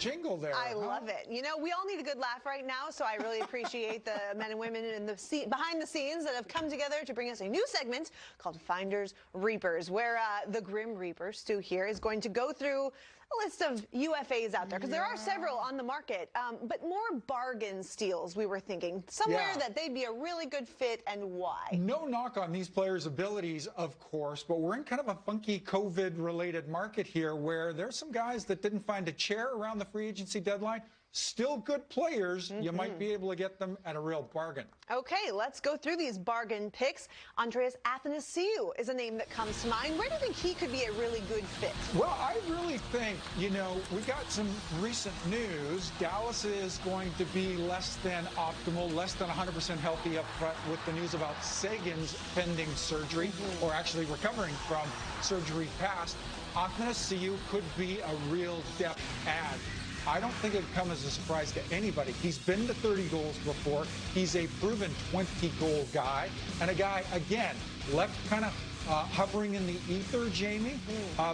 jingle there. I love it. You know, we all need a good laugh right now, so I really appreciate the men and women in the behind the scenes that have come together to bring us a new segment called Finders Reapers, where the Grim Reaper, Stu here, is going to go through a list of UFAs out there, because there are several on the market, but more bargain steals, we were thinking. Somewhere that they'd be a really good fit, and why. No knock on these players' abilities, of course, but we're in kind of a funky COVID-related market here where there's some guys that didn't find a chair around the free agency deadline. Still good players. You might be able to get them at a real bargain. Okay, let's go through these bargain picks. Andreas Athanasiou is a name that comes to mind. Where do you think he could be a really good fit? Well, I really think, you know, we got some recent news. Dallas is going to be less than optimal, less than 100% healthy up front with the news about Sagan's pending surgery, or actually recovering from surgery past. Athanasiou could be a real depth add. I don't think it'd come as a surprise to anybody. He's been to 30 goals before. He's a proven 20-goal guy. And a guy, again, left kind of hovering in the ether, Jamie,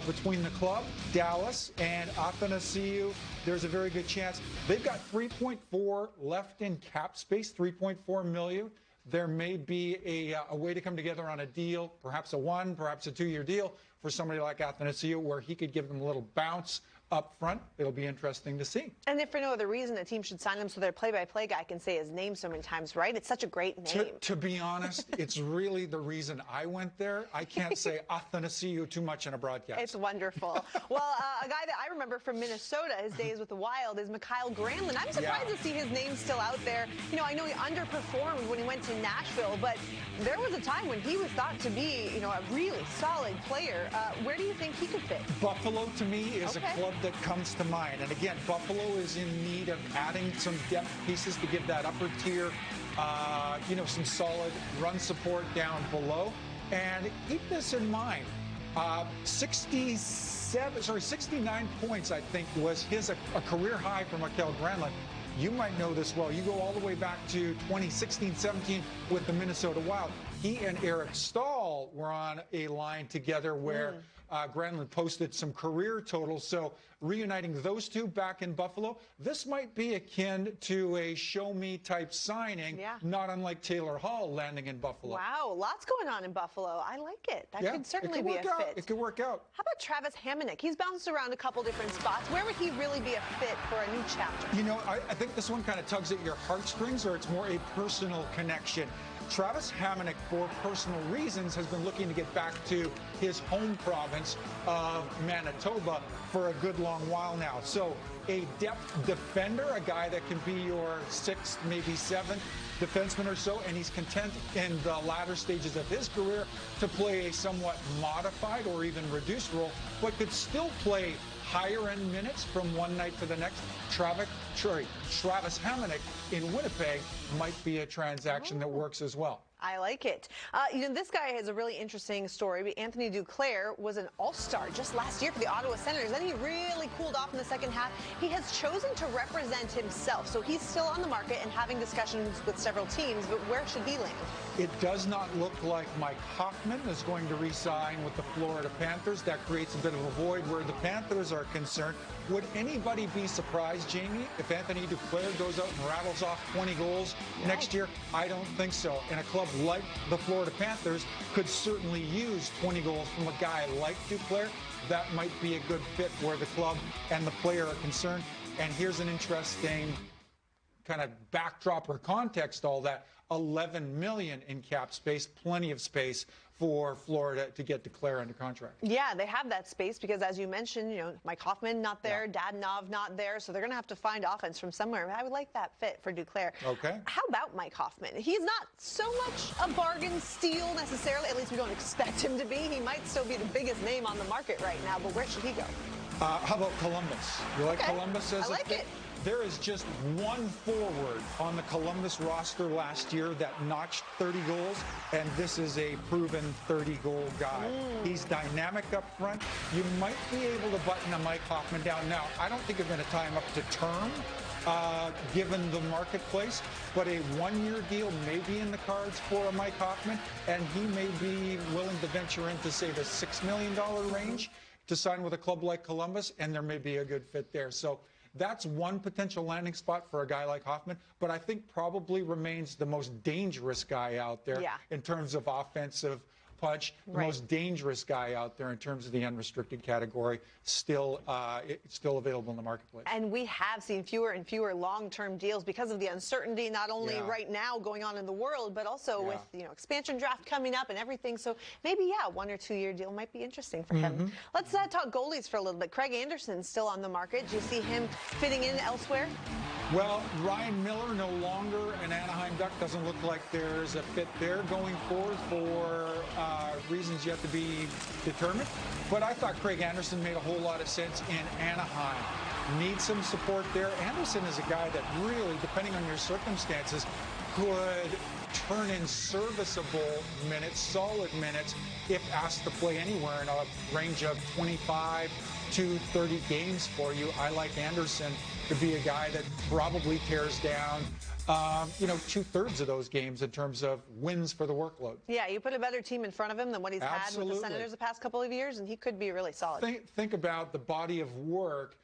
between the club, Dallas, and Athanasiou. There's a very good chance. They've got 3.4 left in cap space, 3.4 million. There may be a way to come together on a deal, perhaps a 1, perhaps a 2-year deal for somebody like Athanasiou, where he could give them a little bounce up front. It'll be interesting to see. And if for no other reason, a team should sign him so their play-by-play guy can say his name so many times, right? It's such a great name. To be honest, it's really the reason I went there. I can't say Athanasiou too much in a broadcast. It's wonderful. Well, a guy that I remember from Minnesota, his days with the Wild, is Mikael Granlund. I'm surprised to see his name still out there. You know, I know he underperformed when he went to Nashville, but there was a time when he was thought to be, you know, a really solid player. Where do you think he could fit? Buffalo, to me, is a club that comes to mind. And again, Buffalo is in need of adding some depth pieces to give that upper tier, you know, some solid run support down below. And keep this in mind. 69 points, I think, was a career high for Mikael Granlund. You might know this well. You go all the way back to 2016-17 with the Minnesota Wild. He and Eric Stahl were on a line together where Granlund posted some career totals. So reuniting those two back in Buffalo, this might be akin to a show-me type signing, not unlike Taylor Hall landing in Buffalo. Wow, lots going on in Buffalo. I like it. That could certainly be a fit. It could work out. How about Travis Hamonic? He's bounced around a couple different spots. Where would he really be a fit for a new chapter? You know, I think this one kind of tugs at your heartstrings, or it's more a personal connection. Travis Hamonic, for personal reasons, has been looking to get back to his home province of Manitoba for a good long while now. So a depth defender, a guy that can be your 6th, maybe 7th defenseman or so, and he's content in the latter stages of his career to play a somewhat modified or even reduced role, but could still play higher end minutes from one night to the next. Travis Hamonic in Winnipeg might be a transaction that works as well. I like it. You know, this guy has a really interesting story. Anthony Duclair was an all-star just last year for the Ottawa Senators. Then he really cooled off in the second half. He has chosen to represent himself. So he's still on the market and having discussions with several teams, but where should he land? It does not look like Mike Hoffman is going to re-sign with the Florida Panthers. That creates a bit of a void where the Panthers are concerned. Would anybody be surprised, Jamie, if Anthony Duclair goes out and rattles off 20 goals next year? I don't think so. And a club like the Florida Panthers could certainly use 20 goals from a guy like Duclair. That might be a good fit where the club and the player are concerned. And here's an interesting kind of backdrop or context, all that. 11 million in cap space, plenty of space for Florida to get Duclair under contract. Yeah, they have that space because, as you mentioned, you know, Mike Hoffman not there, Dadonov not there, so they're going to have to find offense from somewhere. I would like that fit for Duclair. Okay. How about Mike Hoffman? He's not so much a bargain steal necessarily. At least we don't expect him to be. He might still be the biggest name on the market right now, but where should he go? How about Columbus? You like Columbus as I like it. There is just one forward on the Columbus roster last year that notched 30 goals, and this is a proven 30-goal guy. He's dynamic up front. You might be able to button a Mike Hoffman down. Now, I don't think you're going to tie him up to term, given the marketplace, but a one-year deal may be in the cards for a Mike Hoffman, and he may be willing to venture into, say, the $6 million range to sign with a club like Columbus, and there may be a good fit there. So that's one potential landing spot for a guy like Hoffman, but I think probably remains the most dangerous guy out there in terms of offensive punch, the most dangerous guy out there in terms of the unrestricted category, still available in the marketplace. And we have seen fewer and fewer long-term deals because of the uncertainty, not only right now going on in the world, but also with, you know, expansion draft coming up and everything. So maybe, 1 or 2 year deal might be interesting for him. Let's talk goalies for a little bit. Craig Anderson's still on the market. Do you see him fitting in elsewhere? Well, Ryan Miller no longer an Anaheim Duck. Doesn't look like there's a fit there going forward for reasons yet to be determined. But I thought Craig Anderson made a whole lot of sense in Anaheim. Need some support there. Anderson is a guy that really, depending on your circumstances, could turn in serviceable minutes, solid minutes, if asked to play anywhere in a range of 25 to 30 games for you. I like Anderson to be a guy that probably tears down, 2/3 of those games in terms of wins for the workload. Yeah, you put a better team in front of him than what he's had with the Senators the past couple of years, and he could be really solid. Think about the body of work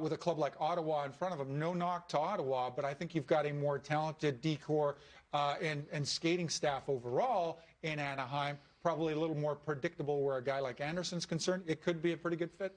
with a club like Ottawa in front of him. No knock to Ottawa, but I think you've got a more talented decor and skating staff overall in Anaheim. Probably a little more predictable where a guy like Anderson's concerned. It could be a pretty good fit.